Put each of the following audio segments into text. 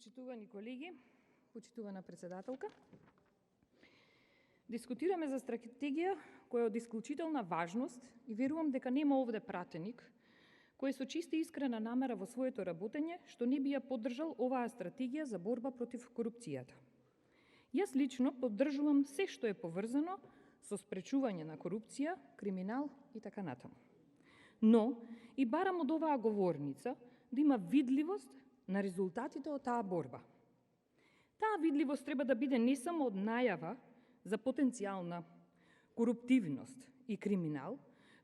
Почитувани колеги, почитувана председателка, дискутираме за стратегија која е од исклучителна важност и верувам дека нема овде пратеник кој со чиста искрена намера во своето работење што не би ја поддржал оваа стратегија за борба против корупцијата. Јас лично поддржувам се што е поврзано со спречување на корупција, криминал и така натаму. Но и барам од оваа говорница да има видливост на резултатите од таа борба. Таа видливост треба да биде не само од најава за потенцијална коруптивност и криминал,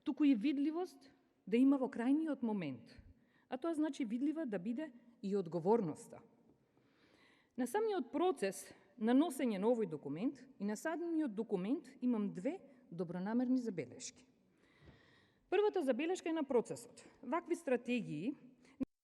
туку и видливост да има во крајниот момент, а тоа значи видлива да биде и одговорноста. На самиот процес на носење на овој документ и на самиот документ имам две добронамерни забелешки. Првата забелешка е на процесот. Вакви стратегии,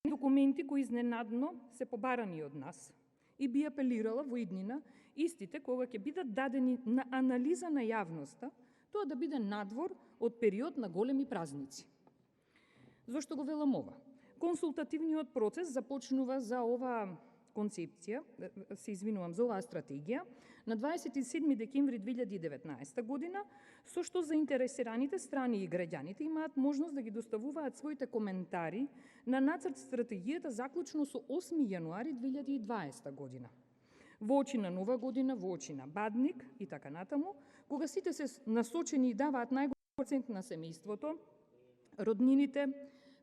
документи кои изненадно се побарани од нас и би апелирала во иднина истите кога ќе бидат дадени на анализа на јавноста, тоа да биде надвор од период на големи празници. Зошто го велам ова? Консултативниот процес започнува за оваа концепција, се извинувам, за оваа стратегија, на 27 декември 2019 година, со што заинтересираните страни и граѓаните имаат можност да ги доставуваат своите коментари на нацрт стратегијата заклучно со 8 јануари 2020 година. Во очи на Нова година, во очи на Бадник и така натаму, кога сите се насочени и даваат најголем процент на семејството, роднините,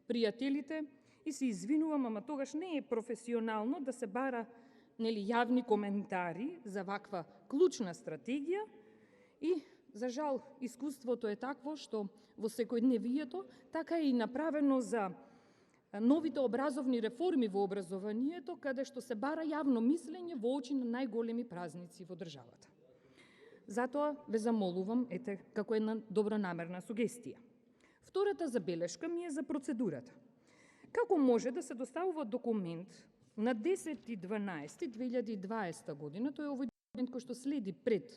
пријателите, и се извинувам, ама тогаш не е професионално да се бара јавни коментари за ваква клучна стратегија и, за жал, искуството е такво што во секојдневието така е и направено за новите образовни реформи во образованието, каде што се бара јавно мислење во очи на најголеми празници во државата. Затоа ве замолувам, како една добронамерна сугестија. Втората забелешка ми е за процедурата. Како може да се доставува документ на 10.12.2020 година, тој е овој документ кој што следи пред,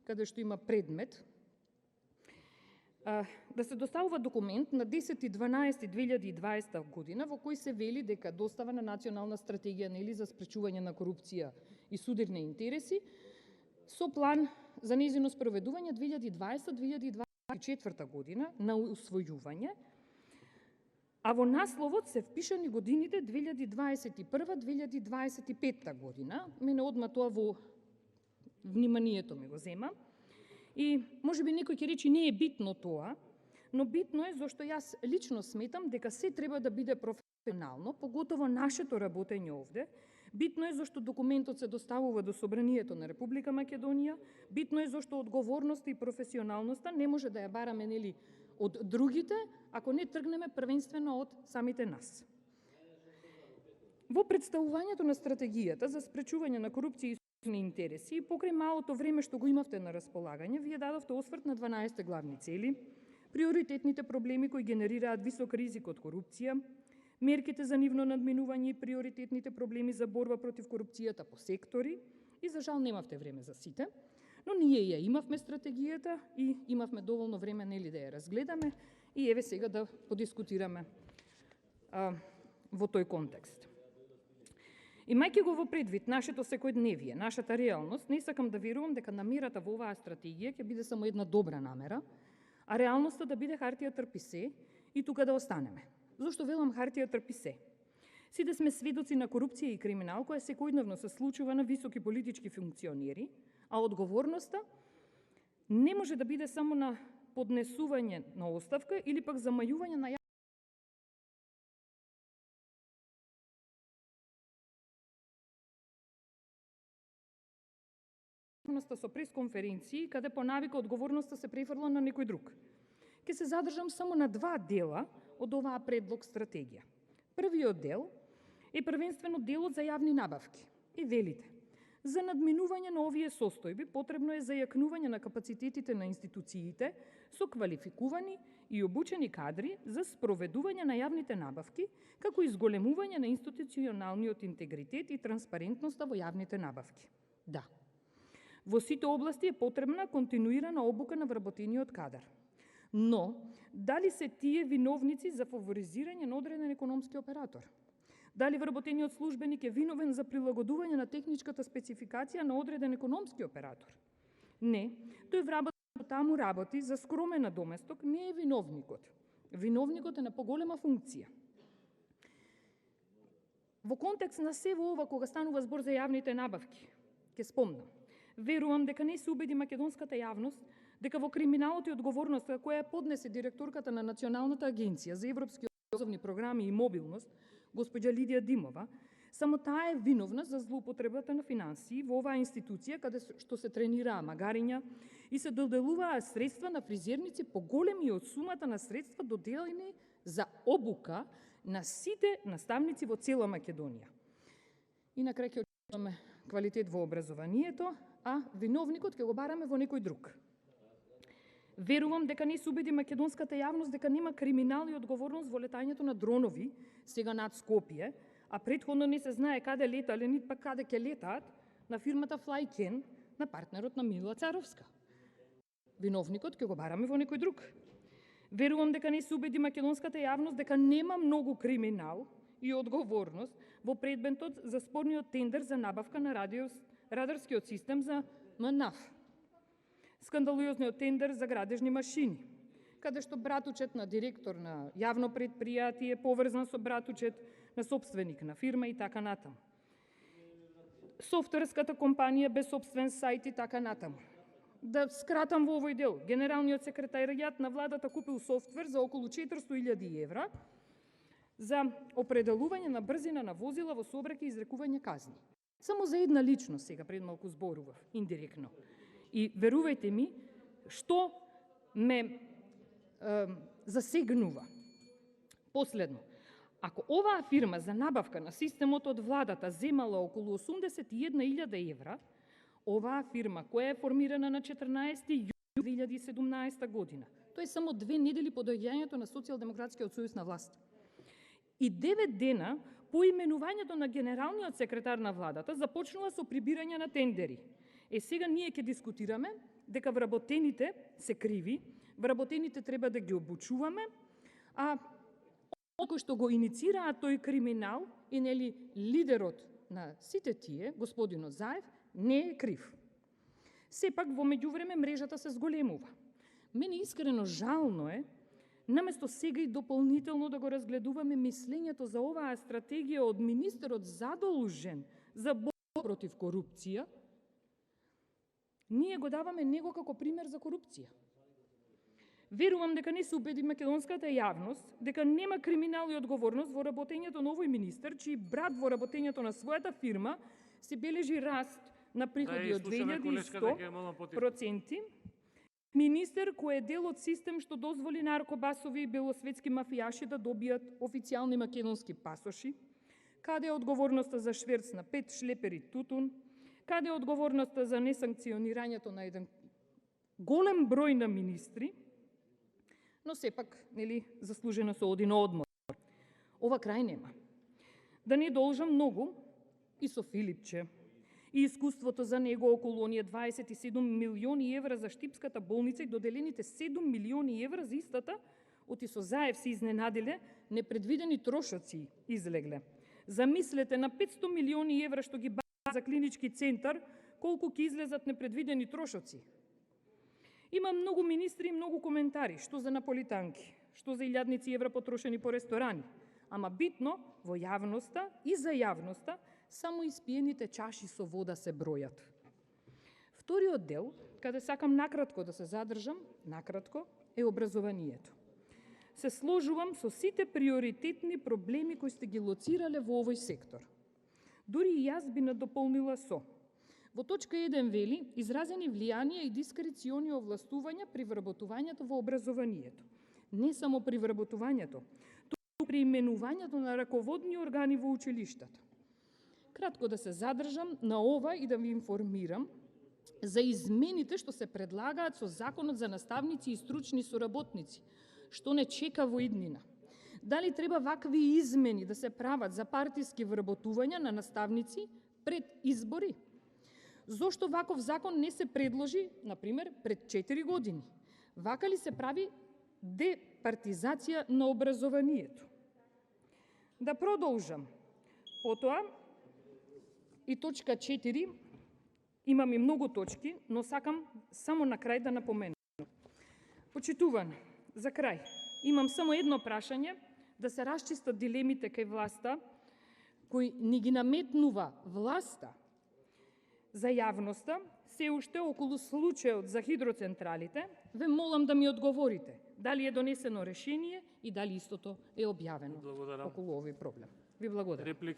каде што има предмет, да се доставува документ на 10.12.2020 година во кој се вели дека достава на национална стратегија за спречување на корупција и судирни интереси со план за нејзино спроведување 2020-2024 година на усвојување, а во насловот се впишани годините 2021-2025 година. Мене одма тоа во вниманието ми го зема. И можеби некој ќе рече не е битно тоа, но битно е зашто јас лично сметам дека се треба да биде професионално, поготово нашето работење овде. Битно е зашто документот се доставува до Собранието на Република Македонија, битно е зашто одговорноста и професионалноста не може да ја бараме од другите, ако не тргнеме првенствено од самите нас. Во представувањето на стратегијата за спречување на корупција и судирни интереси и покрај малото време што го имавте на располагање, вие дадовте осврт на 12 главни цели, приоритетните проблеми кои генерираат висок ризик од корупција, мерките за нивно надминување и приоритетните проблеми за борба против корупцијата по сектори, и за жал немавте време за сите, но ние ја имавме стратегијата и имавме доволно време да ја разгледаме и еве сега да подискутираме во тој контекст. Имајќи го во предвид нашето секојдневие, нашата реалност, не сакам да верувам дека намерата во оваа стратегија ќе биде само една добра намера, а реалноста да биде хартија трпи се и тука да останеме. Зошто велам хартија трпи се? Сите сме сведоци на корупција и криминал која секојдневно се случува на високи политички функционери, а одговорноста не може да биде само на поднесување на оставка или пак замајување на јавноста со пресконференции, каде по навика одговорноста се префрла на некој друг. Ке се задржам само на два дела од оваа предлог стратегија. Првиот дел е првенствено делот за јавни набавки и велите: за надминување на овие состојби потребно е зајакнување на капацитетите на институциите со квалификувани и обучени кадри за спроведување на јавните набавки, како и зголемување на институционалниот интегритет и транспарентноста во јавните набавки. Да, во сите области е потребна континуирана обука на вработениот кадар. Но, дали се тие виновници за фаворизирање на одреден економски оператор? Дали вработениот службеник е виновен за прилагодување на техничката спецификација на одреден економски оператор? Не, тој вработен таму работи за скромен надоместок, не е виновникот. Виновникот е на поголема функција. Во контекст на сево ова, кога станува збор за јавните набавки, ќе спомнам, верувам дека не се убеди македонската јавност дека во криминалот и одговорноста која поднесе директорката на Националната агенција за европски образовни програми и мобилност, госпоѓа Лидија Димова, само таа е виновна за злоупотребата на финансии во оваа институција каде што се тренираа магариња и се доделуваа средства на фризерници поголеми од сумата на средства доделени за обука на сите наставници во цела Македонија. И на крај ќе очекуваме квалитет во образованието, а виновникот ќе го бараме во некој друг. Верувам дека не се убеди македонската јавност дека нема криминал и одговорност во летањето на дронови сега над Скопје, а претходно не се знае каде летале, нит пак каде ќе летаат, на фирмата Flyken, на партнерот на Мила Царовска. Виновникот ќе го бараме во некој друг. Верувам дека не се убеди македонската јавност дека нема многу криминал и одговорност во предметот за спорниот тендер за набавка на радарскиот систем за МНАФ. Скандалозниот тендер за градежни машини, каде што братучет на директор на јавно предпријатие поврзан со братучет на собственик на фирма и така натаму. Софтверската компанија без собствен сајт и така натаму. Да скратам во овој дел, генералниот секретаријат на владата купил софтвер за околу 400.000 евра за определување на брзина на возила во сообраќај и изрекување казни. Само за една личност сега пред малку зборував, индиректно. И верувајте ми, што ме засегнува. Последно, ако оваа фирма за набавка на системот од владата земала околу 81.000 евра, оваа фирма, која е формирана на 14. јули 2017 година, тоа е само 2 недели по доаѓањето на Социјалдемократскиот сојуз на власт, и 9 дена по именувањето на генералниот секретар на владата, започнува со прибирање на тендери. Сега ние ќе дискутираме дека вработените се криви, вработените треба да ги обучуваме, а кој што го иницираа тој криминал и нели лидерот на сите тие, господинот Заев, не е крив. Сепак во меѓувреме мрежата се зголемува. Мене искрено жално е, наместо сега и дополнително да го разгледуваме мислењето за оваа стратегија од министерот задолжен за борба против корупција, ние го даваме него како пример за корупција. Верувам дека не се убеди македонската јавност дека нема криминал и одговорност во работењето на овој министер, чиј брат во работењето на својата фирма се бележи раст на приходи од 2100%. Министер кој е дел од систем што дозволи наркобасови и белосветски мафијаши да добијат официјални македонски пасоши, каде е одговорноста за шверц на 5 шлепери тутун, каде е одговорноста за несанкционирањето на еден голем број на министри, но сепак, нели, заслужено со оди на одмор. Ова крај нема. Да не должам многу и со Филипче, и искуството за него околу оние 27 милиони евра за Штипската болница и доделените 7 милиони евра за истата, оти со Заев се изненадиле, непредвидени трошоци излегле. Замислете на 500 милиони евра што ги за клинички центар, колку ќе излезат непредвидени трошоци. Има многу министри и многу коментари, што за наполитанки, што за илјадници евра потрошени по ресторани, ама битно во јавноста и за јавноста само испиените чаши со вода се бројат. Вториот дел, каде сакам накратко да се задржам, е образованието. Се сложувам со сите приоритетни проблеми кои сте ги лоцирале во овој сектор. Дури и јас би надополнила со: во точка 1 вели изразени влијанија и дискрециони овластувања при вработувањето во образованието. Не само при вработувањето, туку при именувањето на раководни органи во училиштата. Кратко да се задржам на ова и да ви информирам за измените што се предлагаат со Законот за наставници и стручни соработници, што не чека во иднина. Дали треба вакви измени да се прават за партиски вработувања на наставници пред избори? Зошто ваков закон не се предложи, например, пред 4 години? Вака ли се прави департизација на образованието? Да продолжам. Потоа, и точка 4, имам и многу точки, но сакам само на крај да напоменам. Почитуван, за крај, имам само едно прашање, да се расчистат дилемите кај власта, кои ни ги наметнува власта за јавноста, се уште околу случајот за хидроцентралите, ве молам да ми одговорите, дали е донесено решение и дали истото е објавено околу овој проблем. Ви благодарам.